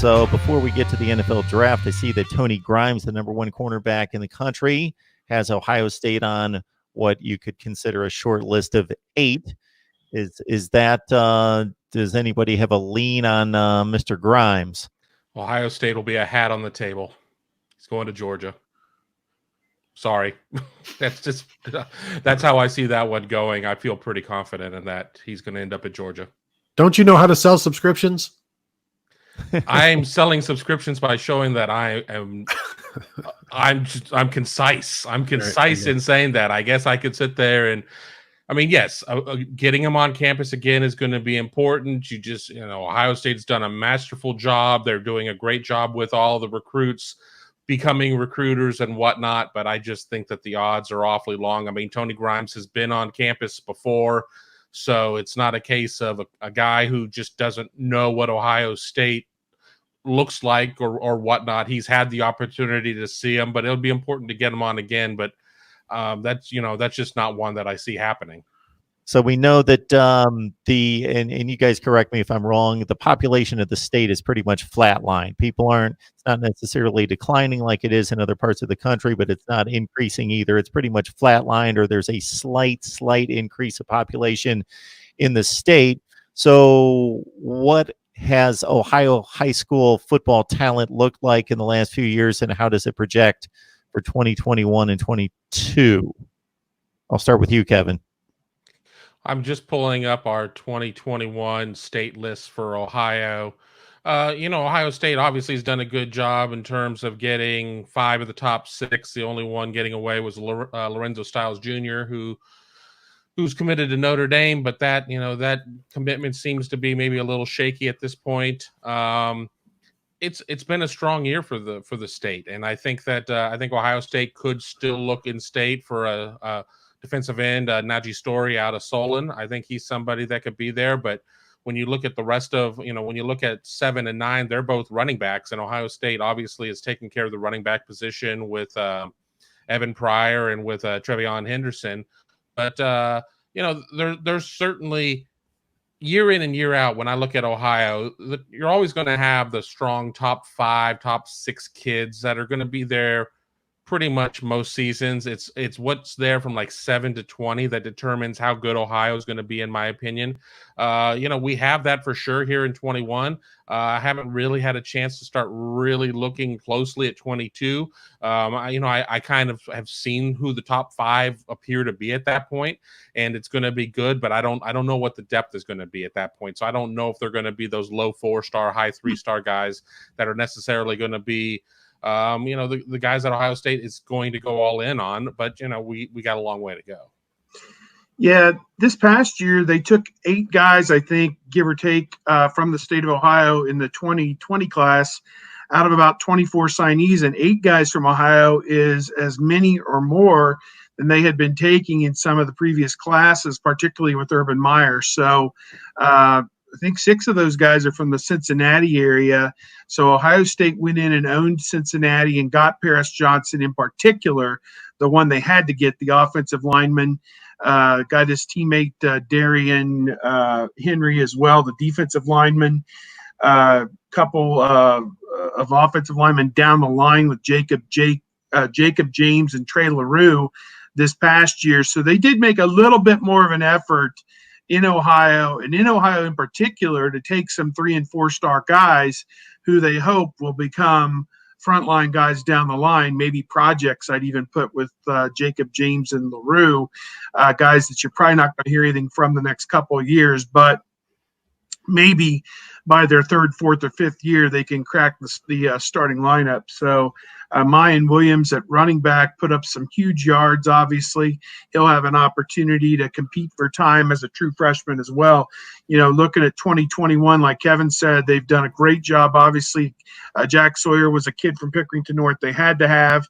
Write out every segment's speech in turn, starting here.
So before we get to the NFL draft, I see that Tony Grimes, the number one cornerback in the country, has Ohio State on what you could consider a short list of 8. Is that does anybody have a lean on Mr. Grimes? Ohio State will be a hat on the table. He's going to Georgia. Sorry. That's how I see that one going. I feel pretty confident in that. He's going to end up at Georgia. Don't you know how to sell subscriptions? I'm selling subscriptions by showing that I'm concise. I'm concise in saying that. I guess I could sit there and, I mean, yes, getting him on campus again is going to be important. Ohio State's done a masterful job. They're doing a great job with all the recruits becoming recruiters and whatnot, but I just think that the odds are awfully long. I mean, Tony Grimes has been on campus before, so it's not a case of a guy who just doesn't know what Ohio State looks like or whatnot. He's had the opportunity to see him, but it'll be important to get him on again. But that's just not one that I see happening. So we know that and you guys correct me if I'm wrong, the population of the state is pretty much flatline. It's not necessarily declining like it is in other parts of the country, but it's not increasing either. It's pretty much flatlined, or there's a slight increase of population in the state. So what has Ohio high school football talent looked like in the last few years, and how does it project for 2021 and 22? I'll start with you, Kevin. I'm just pulling up our 2021 state list for Ohio. Ohio State obviously has done a good job in terms of getting 5 of the top 6. The only one getting away was Lorenzo Styles Jr., who's committed to Notre Dame, but that commitment seems to be maybe a little shaky at this point. It's been a strong year for the state, and I think that Ohio State could still look in state for a defensive end, Najee Story out of Solon. I think he's somebody that could be there, but when you look at the rest of, when you look at 7 and 9, they're both running backs, and Ohio State obviously is taking care of the running back position with Evan Pryor and with Trevion Henderson. But, there's certainly year in and year out, when I look at Ohio, you're always going to have the strong top 5, top 6 kids that are going to be there pretty much most seasons. It's what's there from like 7 to 20 that determines how good Ohio is going to be, in my opinion. We have that for sure here in 21. I haven't really had a chance to start really looking closely at 22. I kind of have seen who the top 5 appear to be at that point, and it's going to be good, but I don't know what the depth is going to be at that point. So I don't know if they're going to be those low 4-star, high 3-star guys that are necessarily going to be the guys at Ohio State is going to go all in on, but we got a long way to go. Yeah, this past year they took 8 guys, I think, give or take, from the state of Ohio in the 2020 class out of about 24 signees, and 8 guys from Ohio is as many or more than they had been taking in some of the previous classes, particularly with Urban Meyer. So I think 6 of those guys are from the Cincinnati area. So Ohio State went in and owned Cincinnati and got Paris Johnson in particular, the one they had to get, the offensive lineman, got his teammate Darian Henry as well, the defensive lineman, couple of offensive linemen down the line with Jacob James and Trey LaRue this past year. So they did make a little bit more of an effort in Ohio, and in Ohio in particular, to take some 3- and 4-star guys who they hope will become frontline guys down the line, maybe projects I'd even put with Jacob James and LaRue, guys that you're probably not going to hear anything from the next couple of years, but maybe by their 3rd, 4th, or 5th year, they can crack the starting lineup. So Mayan Williams at running back put up some huge yards. Obviously, he'll have an opportunity to compete for time as a true freshman as well. Looking at 2021, like Kevin said, they've done a great job. Obviously, Jack Sawyer was a kid from Pickerington North they had to have.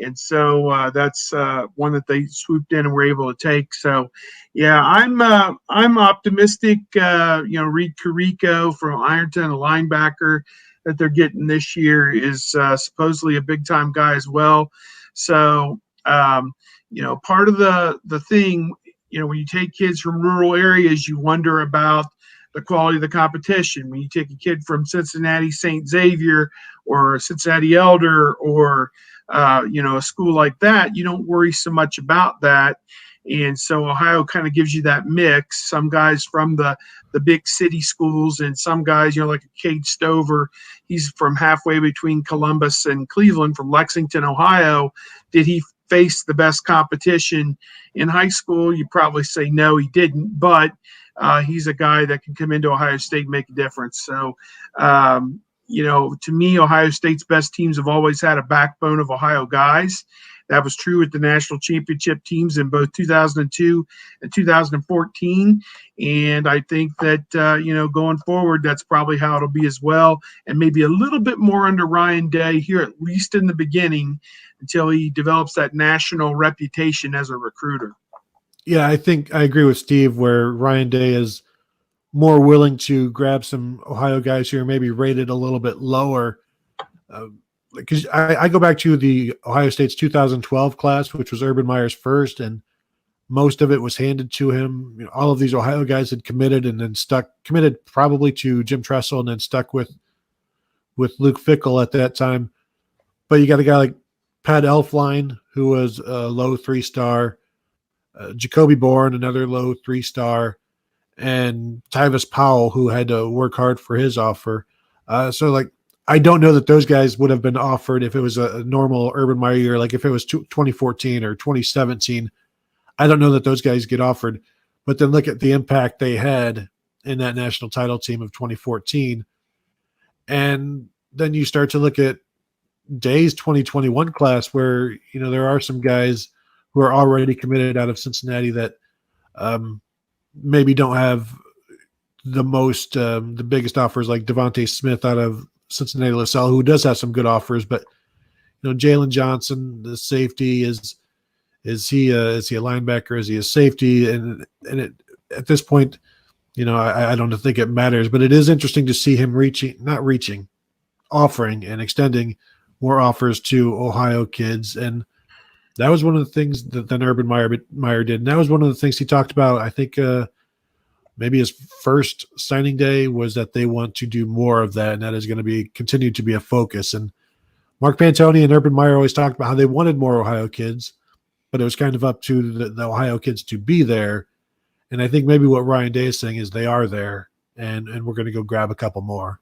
And so that's one that they swooped in and were able to take. So, yeah, I'm optimistic. Reed Carrico from Ironton, a linebacker that they're getting this year, is supposedly a big-time guy as well. So, part of the thing, when you take kids from rural areas, you wonder about the quality of the competition. When you take a kid from Cincinnati St. Xavier or Cincinnati Elder or a school like that, you don't worry so much about that. And so Ohio kind of gives you that mix. Some guys from the big city schools, and some guys, like a Cade Stover, he's from halfway between Columbus and Cleveland, from Lexington, Ohio. Did he face the best competition in high school? You probably say no, he didn't, but he's a guy that can come into Ohio State and make a difference. So, to me, Ohio State's best teams have always had a backbone of Ohio guys. That was true with the national championship teams in both 2002 and 2014. And I think that, going forward, that's probably how it'll be as well. And maybe a little bit more under Ryan Day here, at least in the beginning, until he develops that national reputation as a recruiter. Yeah, I think I agree with Steve where Ryan Day is more willing to grab some Ohio guys who are maybe rated a little bit lower. Because I go back to the Ohio State's 2012 class, which was Urban Meyer's first, and most of it was handed to him. All of these Ohio guys had committed and then committed probably to Jim Tressel and then stuck with Luke Fickell at that time. But you got a guy like Pat Elflein, who was a low 3-star, Jacoby Bourne, another low 3-star, and Tyvis Powell, who had to work hard for his offer. I don't know that those guys would have been offered if it was a normal Urban Meyer year, like if it was 2014 or 2017. I don't know that those guys get offered. But then look at the impact they had in that national title team of 2014. And then you start to look at Day's 2021 class where, there are some guys who are already committed out of Cincinnati that maybe don't have the biggest offers, like Devontae Smith out of Cincinnati LaSalle, who does have some good offers, but Jalen Johnson, the safety, is he a linebacker? Is he a safety? And at this point, I don't think it matters, but it is interesting to see him offering and extending more offers to Ohio kids. And that was one of the things that then Urban Meyer did. And that was one of the things he talked about. I think maybe his first signing day was that they want to do more of that, and that is going to continue to be a focus. And Mark Pantoni and Urban Meyer always talked about how they wanted more Ohio kids, but it was kind of up to the Ohio kids to be there. And I think maybe what Ryan Day is saying is they are there, and we're going to go grab a couple more.